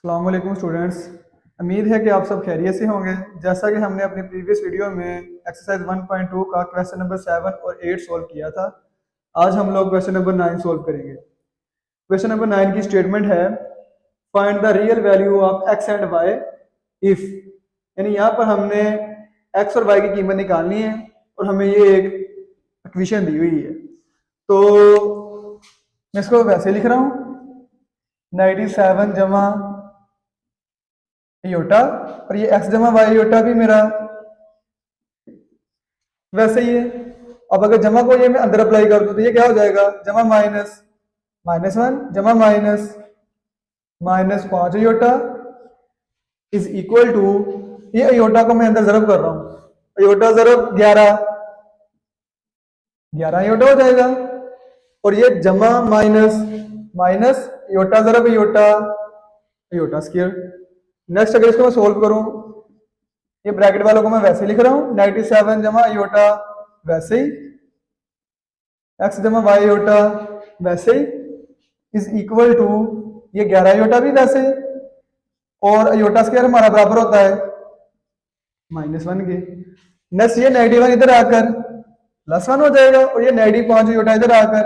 अस्सलाम वालेकुम स्टूडेंट्स। उम्मीद है कि आप सब खैरियत से होंगे। जैसा कि हमने अपनी प्रीवियस वीडियो में एक्सरसाइज 1.2 का क्वेश्चन नंबर 7 और 8 सॉल्व किया था। आज हम लोग क्वेश्चन नंबर 9 सॉल्व करेंगे। क्वेश्चन नंबर 9 की स्टेटमेंट है find the real value of X and Y if, यानी यहाँ पर हमने एक्स और वाई की कीमत निकालनी है और हमें ये एक इक्वेशन दी हुई है। तो मैं इसको वैसे लिख रहा हूँ 97 जमा योटा, और ये एक्स जमा वाई योटा भी मेरा वैसे ही है। अब अगर जमा को ये मैं अंदर अप्लाई कर दूं तो ये क्या हो जाएगा, जमा माइनस -1 जमा minus 5 iota is equal to, ये योटा को मैं अंदर जरब कर रहा हूं, योटा जरब 11 योटा हो जाएगा। और ये जमा माइनस योटा जरब योटा स्क्वायर। नेक्स्ट अगर इसको मैं सोल्व करूं, ये ब्रैकेट वालों को मैं वैसे लिख रहा हूं 97 जमा योटा वैसे ही, एक्स जमा वाई योटा वैसे ही इज इक्वल टू, ये 11 योटा भी वैसे ही, और योटा स्क्वायर हमारा बराबर होता है -1 के। नेक्स्ट ये -1 इधर आकर +1 हो जाएगा, और ये -5 योटा इधर आकर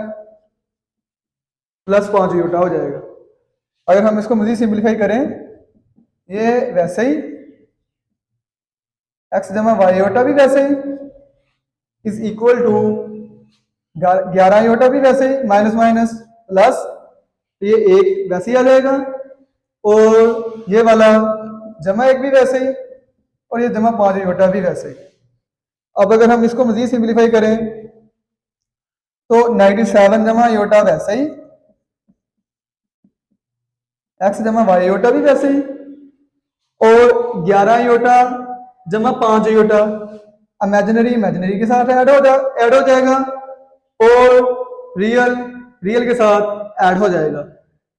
+5 योटा हो जाएगा। अगर हम इसको मजीद सिंप्लीफाई करें, ये वैसे ही एक्स जमा वाई योटा भी वैसे ही इज इक्वल टू 11 योटा भी वैसे ही माइनस प्लस, ये एक वैसे ही आ जाएगा, और ये वाला जमा 1 भी वैसे ही, और ये जमा 5 योटा भी वैसे ही। अब अगर हम इसको मजीद सिंप्लीफाई करें तो 97 जमा योटा वैसे ही, एक्स जमा वाई योटा भी वैसे ही, और 11 योटा जमा 5 योटा इमेजिनरी के साथ ऐड हो जाएगा, और रियल के साथ ऐड हो जाएगा।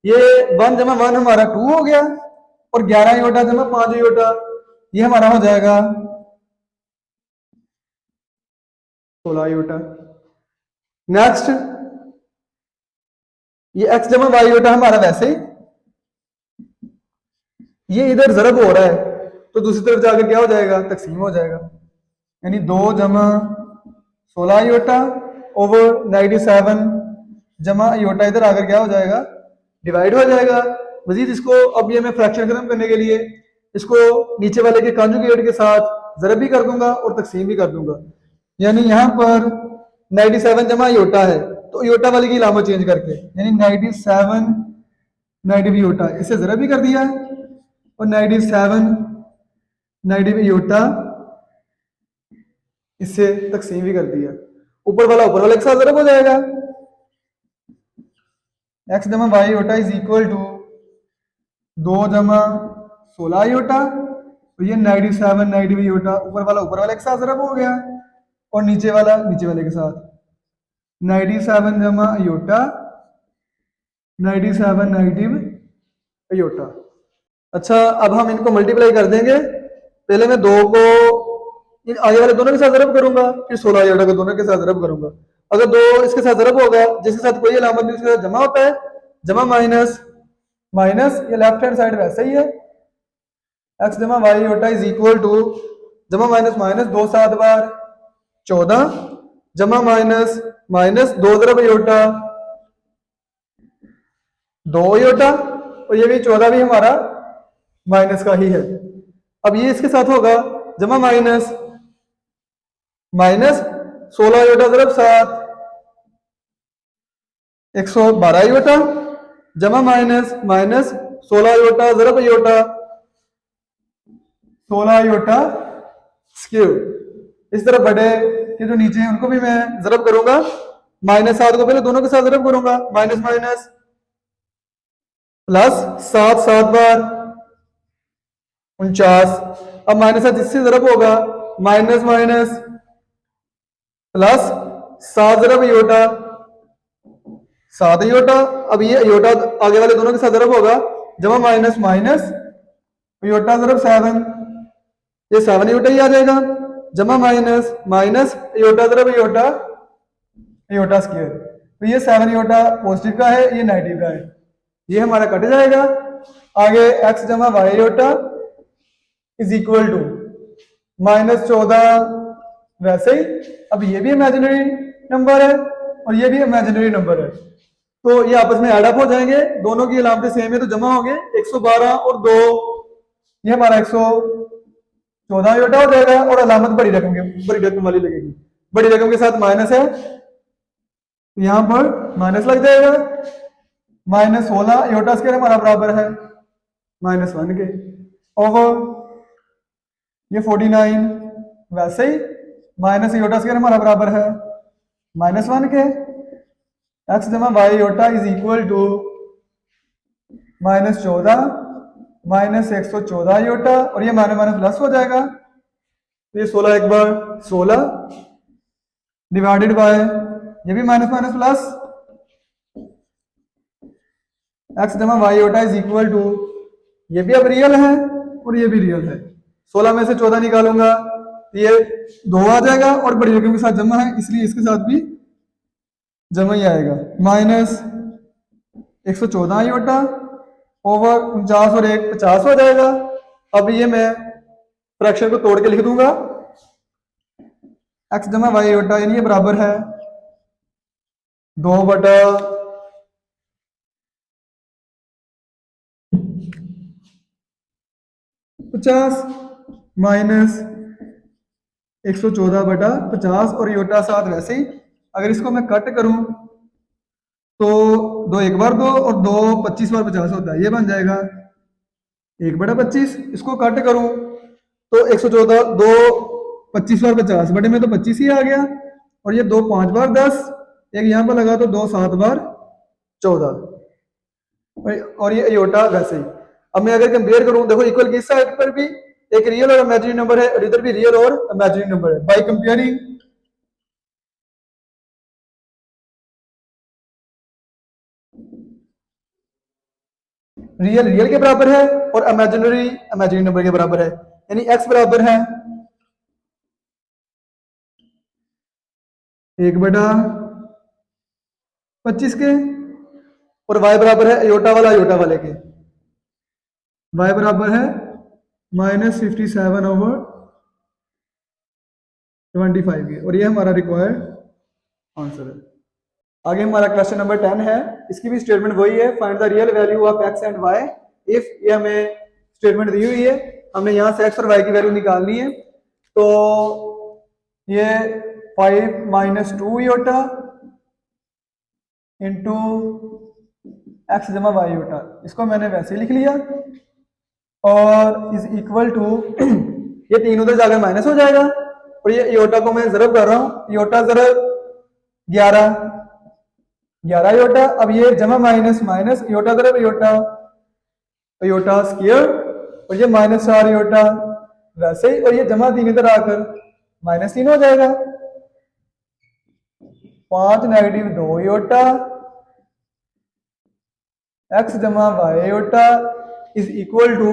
ये 1 जमा 1 हमारा 2 हो गया, और 11 योटा जमा 5 योटा ये हमारा हो जाएगा 16 योटा। नेक्स्ट ये एक्स जमा वाई योटा हमारा वैसे ही, ये इधर जरब हो रहा है तो दूसरी तरफ जाकर क्या हो जाएगा, तकसीम हो जाएगा, यानी 2 जमा 16 योटा ओवर 97 जमा योटा इधर आकर क्या हो जाएगा, डिवाइड हो जाएगा। मजीद इसको अब ये मैं फ्रैक्शन खत्म करने के लिए इसको नीचे वाले के कॉन्जुगेट के साथ जरब भी कर दूंगा और तकसीम भी कर दूंगा। यानी यहाँ पर 97 जमा योटा है तो योटा वाले की इलामत चेंज करके, यानी 97 नेगेटिव योटा इसे जरब भी कर दिया है, और 97 नेगेटिव योटा इससे तकसीम भी कर दिया। ऊपर वाला एक साथ जरब हो जाएगा, एक्स जमा y iota is equal to 2 जमा 16 योटा, तो ये 97 नेगेटिव योटा ऊपर वाला एक साथ जरब हो गया, और नीचे वाले के साथ 97 जमा योटा 97 नेगेटिव योटा। अच्छा, अब हम इनको मल्टीप्लाई कर देंगे। पहले मैं 2 को इन आगे वाले दोनों के साथ जरब करूंगा, फिर 16 योटा को दोनों के साथ जरब करूंगा। अगर 2 इसके साथ जरब होगा, जिसके साथ कोई अलामत नहीं उसके साथ जमा होता है, जमा माइनस ये लेफ्ट हैंड साइड वैसे ही है, एक्स जमा y iota is equal to जमा माइनस 2 7 बार 14 जमा माइनस 2 जरब योटा 2 योटा, और ये भी 14 भी हमारा माइनस का ही है। अब ये इसके साथ होगा जमा माइनस 16 योटा जरब 7 112 योटा जमा माइनस 16 योटा जरब योटा 16 योटा स्क्वायर। इस तरह बड़े के जो नीचे हैं उनको भी मैं जरब करूंगा, -7 को पहले दोनों के साथ जरब करूंगा, माइनस प्लस 7 7 बार 49, अब -7 इससे जरब होगा, माइनस प्लस 7 जरब योटा 7 योटा, अब ये योटा आगे वाले दोनों के साथ जरब होगा, जमा माइनस योटा जरब 7, ये 7 योटा ही आ जाएगा, जमा माइनस योटा जरब योटा स्क्वायर। तो ये 7 योटा पॉजिटिव का है, ये नेगेटिव का है, ये हमारा कट जाएगा। आगे x जमा y iota is equal to -14 वैसे ही। अब ये भी इमेजिनरी नंबर है और ये भी इमेजिनरी नंबर है, तो ये आपस में एड अप हो जाएंगे, दोनों की अलामतें सेम है तो जमा होंगे 112 और 2, ये हमारा 114 आयोटा हो जाएगा और अलामत बड़ी रकम वाली लगेगी, बड़ी रकम के साथ माइनस है तो यहां पर माइनस लग जाएगा। -16 आयोटा स्क्वायर हमारा बराबर है -1 के ओवर ये 49 वैसे ही माइनस आयोटा स्क्वायर हमारा बराबर है -1 के। x जमा y iota is equal to -14 -114 iota और ये माइनस माइनस प्लस हो जाएगा तो ये 16 एक बार 16 डिवाइडेड बाय ये भी माइनस माइनस प्लस x जमा y iota is equal to ये भी अब रियल है और ये भी रियल है, 16 में से 14 निकालूंगा तो ये 2 आ जाएगा और बड़ी रकम के साथ जमा है इसलिए इसके साथ भी जमा ही आएगा -114 आयोटा ओवर 49 और 1 50 हो जाएगा। अब ये मैं फ्रैक्शन को तोड़ के लिख दूंगा, x जमा वाई आयोटा यानी ये बराबर है 2/50 माइनस 114/50 और आयोटा साथ वैसे ही। अगर इसको मैं कट करूं तो 2 एक बार 2 और 2 25 बार 50 होता है, ये बन जाएगा 1/25। इसको कट करूं तो 114 2 25 बार 50 बटे में तो 25 ही आ गया और ये 2 5 बार 10 एक यहाँ पर लगा तो 2 7 बार 14 और ये आयोटा वैसे ही। अब मैं अगर कंपेयर करूं देखो इक्वल की इस साइड पर भी एक रियल और इमेजिनरी नंबर है और इधर भी रियल और इमेजिनरी नंबर है। बाय कंपेयरिंग रियल रियल के बराबर है और इमेजिनरी इमेजिनरी नंबर के बराबर है, यानी x बराबर है 1/25 के और y बराबर है आयोटा वाला आयोटा वाले के, y बराबर है -57/25 के और ये हमारा रिक्वायर्ड आंसर है। आगे हमारा क्वेश्चन नंबर 10 है, इसकी भी स्टेटमेंट वही है, find the real value of x and y if, ये हमें स्टेटमेंट दी हुई है, हमने यहाँ से x और y की वैल्यू निकालनी है। तो ये 5 - 2 आयोटा इंटू x जमा वाई आयोटा, इसको मैंने वैसे ही लिख लिया और इज इक्वल टू ये 3 उधर जाकर माइनस हो जाएगा और ये आयोटा को मैं ज़रब कर रहा हूँ, आयोटा ज़रब 11 आयोटा। अब ये जमा माइनस माइनस आयोटा ज़रब आयोटा आयोटा स्क्वायर और ये -4 आयोटा वैसे ही और ये जमा 3 इधर आकर -3 हो जाएगा 5 - 2 आयोटा x जमा y iota is equal to,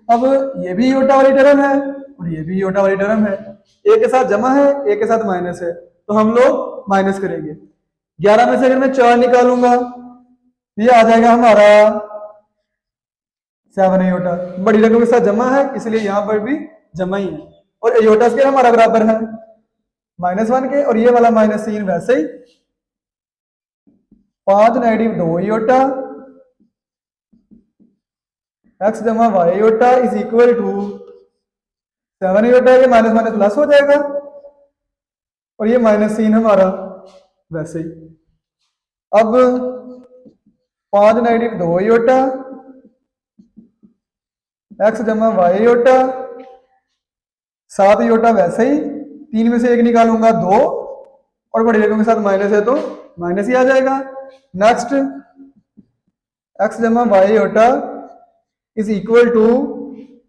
अब ये भी आयोटा वाली टर्म है और ये भी आयोटा वाली टर्म है, एक के साथ जमा है एक के साथ माइनस है तो हम लोग माइनस करेंगे। 11 में से अगर मैं 4 निकालूंगा ये आ जाएगा हमारा 7 आयोटा, बड़ी रकम के साथ जमा है इसलिए यहां पर भी जमा ही है और आयोटा स्क्वायर हमारा बराबर है -1 के और ये वाला -3 वैसे ही 5 - 2 आयोटा x जमा y iota is equal to 7 iota, ये माइनस माइनस प्लस हो जाएगा और ये -3 हमारा वैसे ही। अब 5 - 2 आयोटा x जमा वाई आयोटा 7 आयोटा वैसे ही, 3 में से 1 निकालूंगा 2 और बड़ी रकम के साथ माइनस है तो माइनस ही आ जाएगा। नेक्स्ट x जमा y iota is equal to,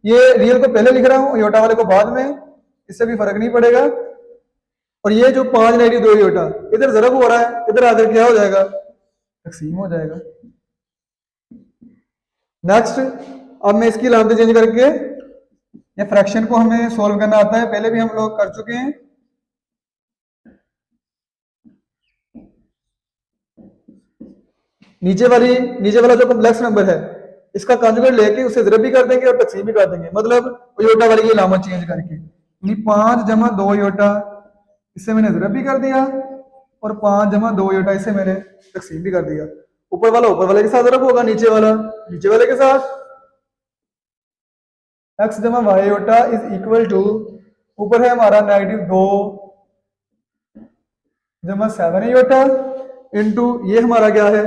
ये रियल को पहले लिख रहा हूं आयोटा वाले को बाद में, इससे भी फर्क नहीं पड़ेगा और ये जो 5 - 2 आयोटा इधर ज़रब हो रहा है इधर आकर क्या हो जाएगा तकसीम हो जाएगा। नेक्स्ट अब मैं इसकी अलामतें चेंज करके, ये फ्रैक्शन को हमें सॉल्व करना आता है, पहले भी हम लोग कर चुके हैं। नीचे वाला जो कॉम्प्लेक्स नंबर है इसका कंजुगेट लेके उसे ज़रब भी कर देंगे और तकसीम भी कर देंगे, मतलब योटा वाली की अलामत चेंज करके, यानी 5 जमा 2 योटा, इससे मैंने ज़रब भी कर दिया और 5 जमा 2 योटा इससे मैंने तकसीम भी कर दिया। ऊपर वाला ऊपर वाले के साथ ज़रब होगा, नीचे वाला नीचे वाले के साथ। x जमा y iota is equal to, ऊपर है हमारा -2 जमा 7 योटा इंटू ये हमारा क्या है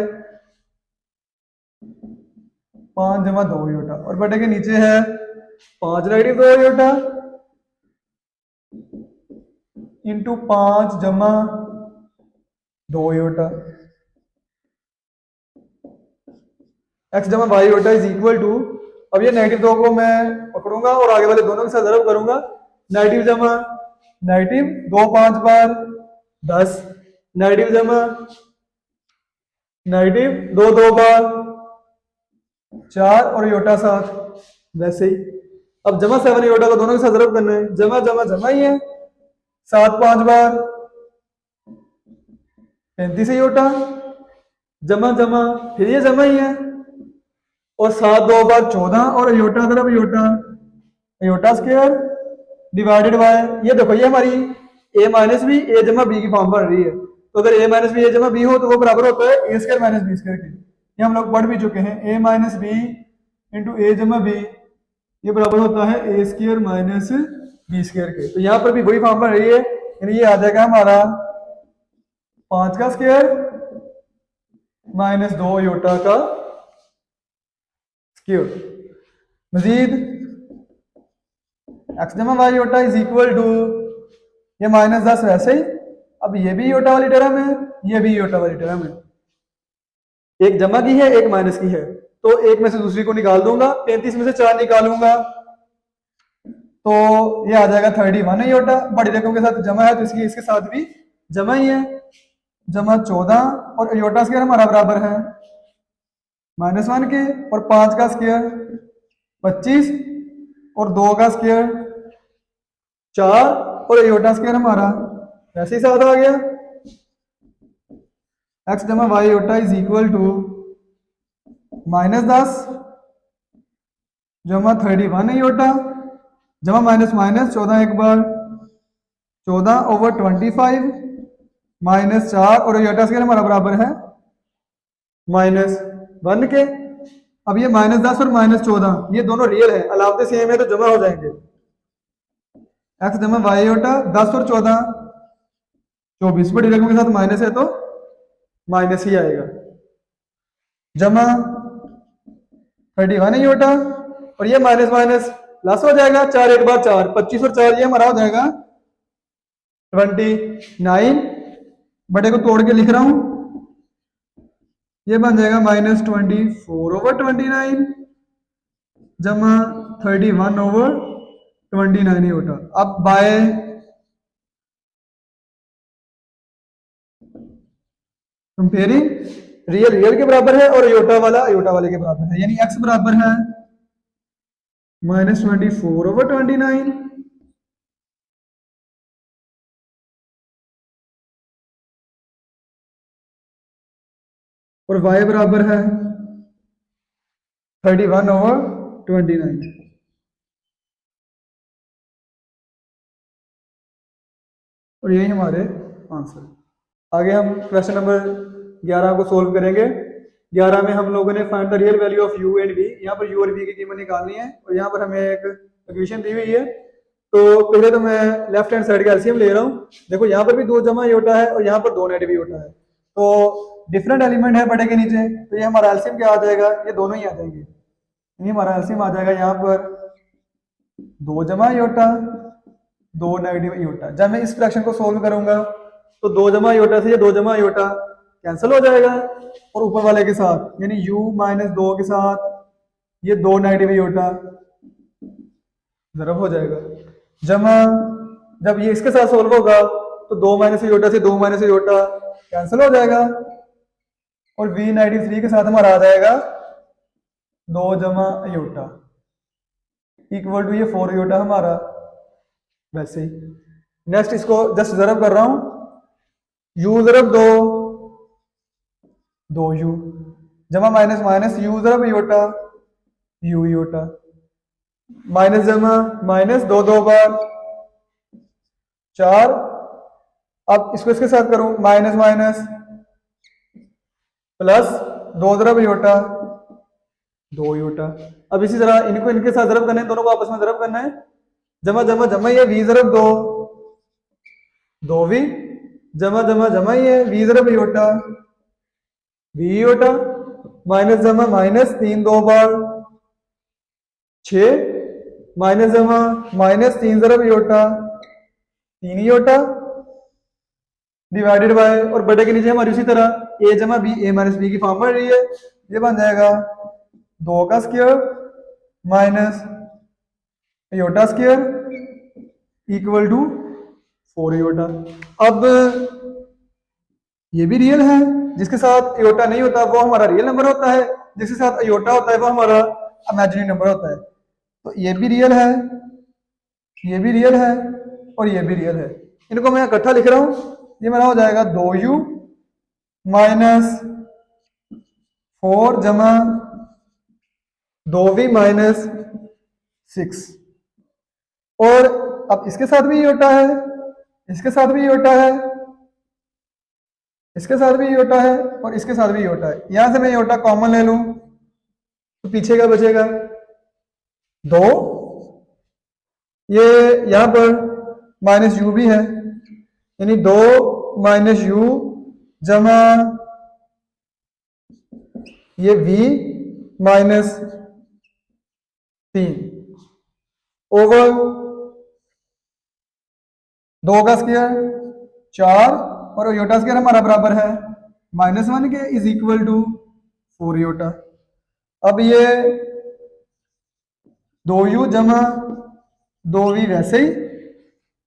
5 जमा 2 योटा, और बटे के नीचे है 5 -2 योटा इंटू 5 जमा 2 योटा। x जमा y iota is equal to, अब ये -2 को मैं पकड़ूंगा और आगे वाले दोनों के साथ ज़रब करूंगा। नेगेटिव जमा नेगेटिव 2 5 बार 10, नेगेटिव जमा नेगेटिव 2 2 बार 4 और योटा 7, वैसे ही। अब जमा 7 योटा को दोनों के साथ ज़रब करना है, जमा जमा जमा ही है, 7 5 बार 35 योटा, जमा जमा फिर ये जमा ही है, और 7 2 बार 14 और योटा तरफ iota, iota square divided by, ये देखो ये हमारी a माइनस बी ए जमा बी की फॉर्म बन रही है। तो अगर a माइनस बी ए जमा बी हो तो वो बराबर होता है ए स्क्वायर माइनस बी स्क्वायर के। ये हम लोग पढ़ भी चुके हैं, a माइनस बी इंटू ए जमा बी, ये बराबर होता है ए स्क्वायर माइनस बी स्क्वायर के। तो यहाँ पर भी वही फॉर्म बन रही है, यानी ये आ जाएगा हमारा 5 का स्क्वायर माइनस 2 योटा का स्क्वायर। मजीद x जमा y iota is equal to, ये -10 वैसे ही, अब ये भी योटा वाली टर्म है, ये भी योटा वाली टर्म है, एक जमा की है एक माइनस की है, तो एक में से दूसरी को निकाल दूंगा, 35 में से 4 निकालूंगा तो ये आ जाएगा 31 है योटा, बड़ी रकम के साथ जमा है तो इसकी इसके साथ भी जमा ही है, जमा 14 और योटा स्क्वायर हमारा बराबर है -1 के, और 5 का स्क्वायर 25 और 2 का स्क्वायर 4 और योटा स्क्वायर हमारा वैसे ही साथ आ गया। x जमा y iota is equal to -10 जमा 31 योटा, जमा माइनस माइनस 14 एक बार 14 ओवर 25 -4 और योटा स्क्वायर हमारा बराबर है -1 के। अब ये -10 और -14 ये दोनों रियल है, अलामतें सेम है तो जमा हो जाएंगे। x जमा वाई योटा 10 और 14 24, बड़ी रकम के साथ माइनस है तो माइनस ही आएगा, जमा 31 योटा, और ये माइनस माइनस प्लस हो जाएगा, 4 एक बार 4 25 और 4 ये हमारा हो जाएगा 29, बड़े को तोड़ के लिख रहा हूं, ये बन जाएगा -24 ओवर 29 जमा 31 ओवर 29 योटा। अब बाय कंपेयरिंग रियल रियल के बराबर है और योटा वाला योटा वाले के बराबर है, यानी x बराबर है -24 ओवर 29 और y बराबर है 31 ओवर 29। और यही हमारे आंसर। आगे हम क्वेश्चन नंबर 11 को सोल्व करेंगे। 11 में हम लोगों ने find the real value of u and v, यहाँ पर u और v की कीमत निकालनी है, और यहाँ पर हमें एक इक्वेशन दी हुई है। तो पहले तो मैं लेफ्ट हैंड साइड का एलसीएम ले रहा हूँ। देखो यहाँ पर भी 2 जमा योटा है और यहाँ पर 2 नेगेटिव योटा है, तो डिफरेंट एलिमेंट है बड़े के नीचे, तो ये हमारा एलसीएम क्या आ जाएगा, ये दोनों ही आ जाएंगे। ये हमारा एलसीएम आ जाएगा यहाँ पर 2 जमा योटा 2 नेगेटिव योटा। जब मैं इस फ्रैक्शन को सोल्व करूंगा तो 2 जमा योटा से ये 2 जमा योटा कैंसिल हो जाएगा, और ऊपर वाले के साथ यानी u - 2 के साथ ये 2 नेगेटिव योटा ज़रब हो जाएगा, जमा जब ये इसके साथ सोल्व होगा तो 2 - योटा से 2 - योटा कैंसिल हो जाएगा, और v -3 के साथ हमारा आ जाएगा 2 जमा योटा इक्वल टू ये 4 योटा हमारा वैसे ही। नेक्स्ट इसको जस्ट ज़रब कर रहा हूं, u ज़रब 2 u जमा माइनस माइनस u ज़रब योटा यू योटा, माइनस जमा माइनस, दो दो बार 4, अब इसको इसके साथ करूं, माइनस माइनस प्लस, दो दरब योटा, दो योटा। अब इसी तरह इनको इनके साथ जरब करना है, दोनों को आपस में जरब करना है, जमा जमा जमा, ये वी जरब दो, दो वी, जमा जमा जमा, ये वी जरब योटा, वी योटा, माइनस जमा माइनस, तीन दो बार 6, माइनस जमा माइनस, तीन जरब योटा, तीन योटा, डिवाइडेड बाय, और बड़े के नीचे हमारी उसी तरह ए जमा बी, ए माइनस बी की फॉर्म बन रही है, ये बन जाएगा 2 का square minus iota square equal to 4 iota. अब ये भी रियल है, जिसके साथ योटा नहीं होता वो हमारा रियल नंबर होता है, जिसके साथ योटा होता है वो हमारा इमेजिनरी नंबर होता है। तो ये भी रियल है, ये भी रियल है, और ये भी रियल है। इनको मैं इकट्ठा लिख रहा हूं, ये मेरा हो जाएगा 2u माइनस 4 जमा 2v माइनस 6, और अब इसके साथ भी योटा है, इसके साथ भी योटा है, इसके साथ भी योटा है, और इसके साथ भी योटा है। यहां से मैं योटा कॉमन ले लूं तो पीछे क्या बचेगा, 2, ये यहां पर माइनस यू भी है, यानी 2 माइनस यू जमा ये v माइनस 3 ओवर 2 का स्क्वायर 4, और योटा स्क्वायर हमारा बराबर है -1 के, इज इक्वल टू 4 योटा। अब ये 2u जमा 2v वैसे ही,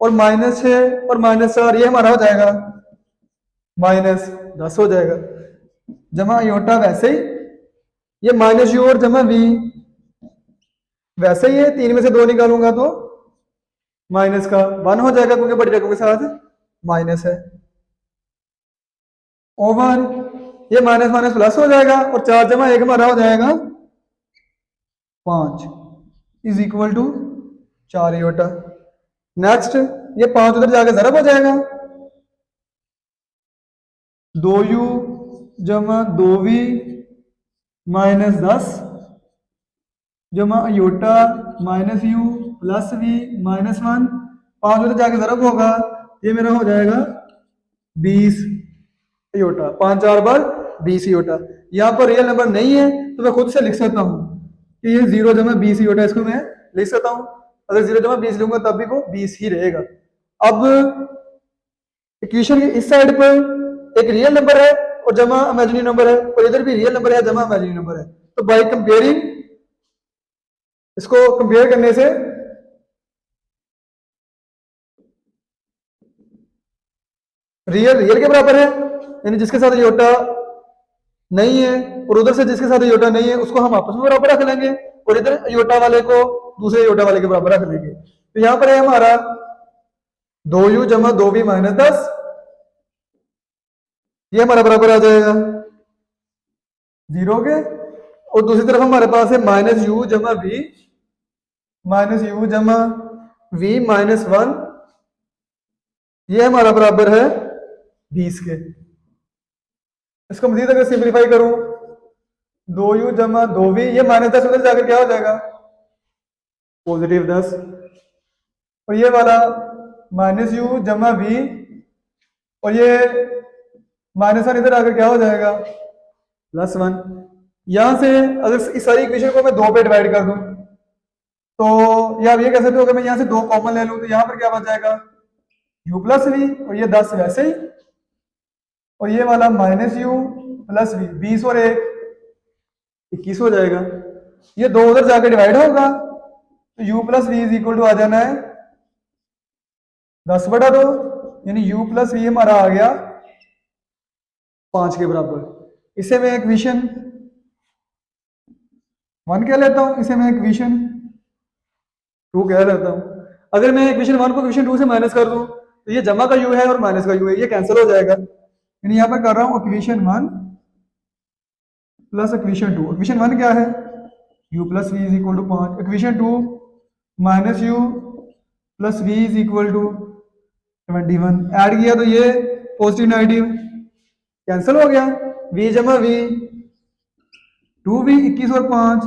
और -6 और -4 ये हमारा हो जाएगा -10 हो जाएगा, जमा योटा वैसे ही, ये माइनस यू और जमा v वैसे ही है, 3 में से 2 निकालूंगा तो माइनस का 1 हो जाएगा, क्योंकि बड़ी रकम के साथ माइनस है, ओवर ये माइनस माइनस प्लस हो जाएगा, और 4 जमा 1 हमारा हो जाएगा 5 is equal to 4 iota. Next ये 5 उधर जाके जरब हो जाएगा, 2u जमा 2v माइनस 10 जमा iota minus u plus v minus 1, 5 उधर जाके जरब होगा, ये मेरा हो जाएगा 20 योटा, 5 4 बार 20 योटा। यहाँ पर रियल नंबर नहीं है तो मैं खुद से लिख सकता हूँ कि ये 0 जमा 20 योटा, इसको मैं लिख सकता हूँ। अगर 0 जमा 20 लूंगा तब भी वो 20 ही रहेगा। अब इक्वेशन के इस साइड पर एक रियल नंबर है और जमा इमेजिनरी नंबर है, और इधर भी रियल नंबर है जमा इमेजिनरी नंबर है, तो बाय कंपेयरिंग इसको कंपेयर करने से रियल रियल के बराबर है, यानी जिसके साथ योटा नहीं है और उधर से जिसके साथ योटा नहीं है उसको हम आपस में बराबर रख लेंगे, और इधर योटा वाले को दूसरे योटा वाले के बराबर रख लेंगे। तो यहां पर है हमारा 2u जमा 2v माइनस 10, ये हमारा बराबर आ जाएगा 0 के, और दूसरी तरफ हमारे पास है माइनस यू जमा v माइनस यू जमा v माइनस 1, ये हमारा बराबर है 20 के। इसको मजीद अगर सिंप्लीफाई करूं, 2u जमा 2v, ये माइनस 10 उधर जाकर क्या हो जाएगा पॉजिटिव 10, और ये वाला माइनस यू जमा v, और ये माइनस 1 इधर आकर क्या हो जाएगा प्लस 1। यहां से अगर इस सारी इक्वेशन को मैं 2 पे डिवाइड कर दूं तो या आप ये कह सकते हो कि मैं यहां से 2 कॉमन ले लूं, तो यहां पर क्या बच जाएगा u प्लस वी, और ये 10 वैसे ही, और ये वाला माइनस यू प्लस वी, 20 और 1 21 हो जाएगा। ये 2 उधर जाकर डिवाइड होगा तो u plus v is equal to आ जाना है 10/2, यानी u प्लस वी हमारा आ गया 5 के बराबर। इसे मैं इक्वेशन 1 कह लेता हूं, इसे मैं इक्वेशन 2 कह लेता हूं। अगर मैं इक्वेशन 1 को इक्वेशन 2 से माइनस कर दूं तो ये जमा का u है और माइनस का u है, ये कैंसिल हो जाएगा। यानी यहां पर कर रहा हूं इक्वेशन 1 प्लस इक्वेशन 2। इक्वेशन 1 क्या है u plus v is equal to 5, equation 2 minus u plus v is equal to 21, add किया तो ये पॉजिटिव नेगेटिव कैंसिल हो गया, v जमा v 2v 21 और 5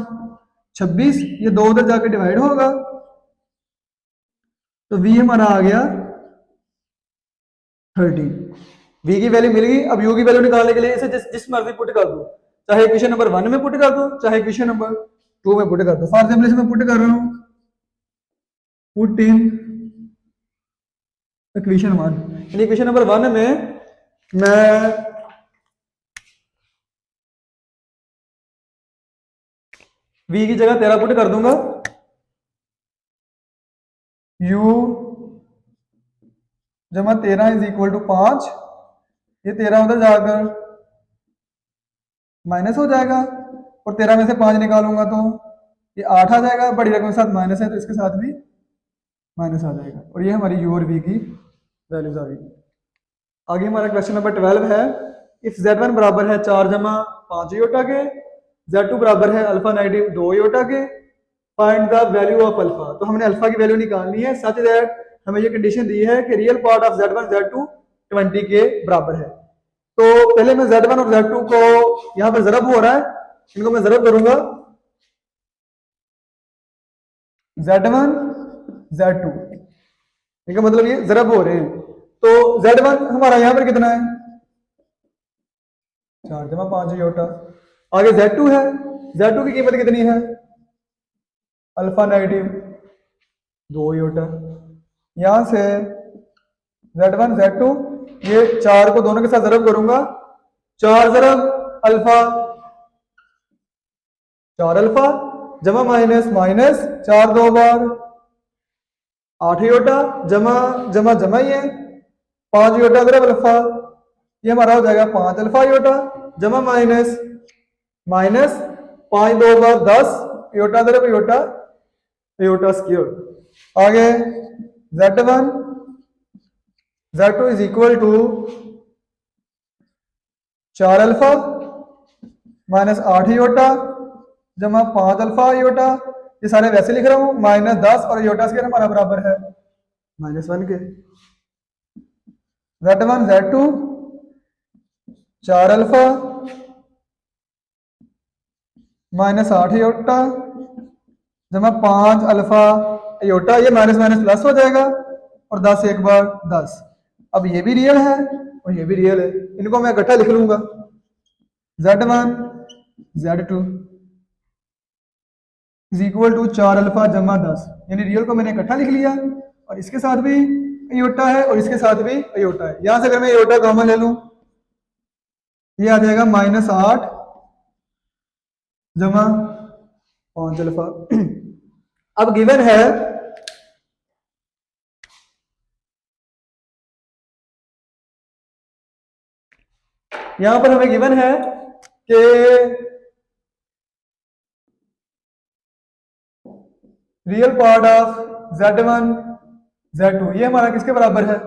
26, ये दो उधर जाकर डिवाइड होगा तो v हमारा आ गया 30। v की वैल्यू मिल गई। अब u की वैल्यू निकालने के लिए इसे जिस मर्जी पुट कर दो, चाहे इक्वेशन नंबर 1 में पुट कर दो, चाहे इक्वेशन नंबर 2 में पुट कर दो। फॉर एग्जाम्पल इसमें पुट कर रहा हूं, पुट इन इक्वेशन 1, यानी इक्वेशन नंबर 1 में मैं v की जगह 13 पुट कर दूंगा, u जमा 13 इज इक्वल टू 5, ये 13 उधर जाकर माइनस हो जाएगा और 13 में से 5 निकालूंगा तो ये 8 आ जाएगा, बड़ी रकम के साथ माइनस है तो इसके साथ भी माइनस आ जाएगा और ये हमारी u और v की वैल्यूज आ गई। आगे हमारा क्वेश्चन नंबर 12 है, इफ z1 बराबर है 4 जमा 5 योटा के, z2 बराबर है अल्फा नेगेटिव 2 योटा के, find the value of alpha. तो हमने अल्फा की वैल्यू निकालनी है सच दैट हमें ये कंडीशन दी है कि real part of z1 z2 20 के बराबर है। तो पहले मैं z1 और z2 को यहां पर ज़रब हो रहा है, इनको मैं ज़रब करूंगा, z1 z2, इनका मतलब ये ज़रब हो रहे हैं। तो z1 हमारा यहां पर कितना है 4 जमा 5 योटा, आगे z2 है, z2 की कीमत कितनी है अल्फा नेगेटिव 2 योटा, यहां से z1 z2 ये 4 को दोनों के साथ ज़रब करूंगा, 4 ज़रब अल्फा 4 अल्फा जमा माइनस माइनस 4 2 बार 8 योटा जमा जमा जमा ही है 5 योटा ज़रब अल्फा, ये हमारा हो जाएगा 5 अल्फा योटा जमा माइनस माइनस 5 2 बार 10 योटा ज़रब योटा योटा स्क्वायर। आगे z1 z2 is equal to 4 alpha minus 8 iota जमा 5 अल्फा योटा, ये सारे वैसे लिख रहा हूं, माइनस 10 और योटा स्क्वायर हमारा बराबर है -1 के। z1 z2 4 alpha minus 8 iota जमा 5 अल्फा योटा, ये माइनस माइनस प्लस हो जाएगा और 10 एक बार 10। अब ये भी रियल है और ये भी रियल है, इनको मैं इकट्ठा लिख लूंगा, z1 z2 is equal to 4 alpha जमा 10, यानी रियल को मैंने इकट्ठा लिख लिया और इसके साथ भी अयोटा है और इसके साथ भी अयोटा है। यहां से अगर मैं अयोटा कॉमन ले लूं, ये आ जाएगा -8 जमा 5 अल्फा। अब गिवन है यहां पर हमें गिवन है कि real part of z1 z2 ये हमारा किसके बराबर है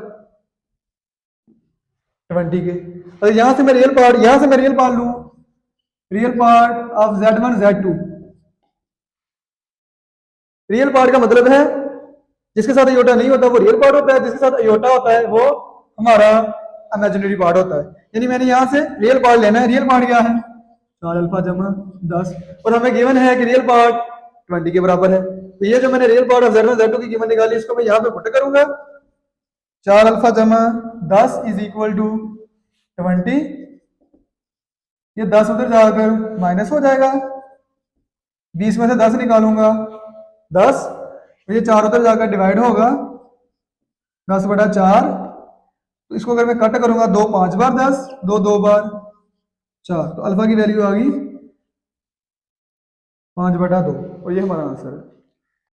20 के। और यहां से मैं रियल पार्ट लूं, real part of z1 z2, real part का मतलब है जिसके साथ अयोटा नहीं होता वो रियल पार्ट होता है, जिसके साथ अयोटा होता है वो हमारा इमेजिनरी पार्ट होता है। यानी मैंने यहां से रियल पार्ट लेना है, रियल पार्ट क्या है 4 अल्फा जमा 10 और हमें गिवन है कि रियल पार्ट 20 के बराबर है। तो ये जो मैंने real part of z1 z2 की कीमत निकाली इसको मैं यहां पे पुट करूंगा, 4 अल्फा जमा 10 इज इक्वल टू 20, ये 10 उधर जाकर माइनस हो जाएगा, 20 में से 10 निकालूंगा 10, तो ये 4 उधर जाकर डिवाइड होगा 10/4, तो इसको अगर मैं कट करूंगा 2 5 बार 10 2 2 बार 4, तो अल्फा की वैल्यू आ गई 5/2 और ये हमारा आंसर है।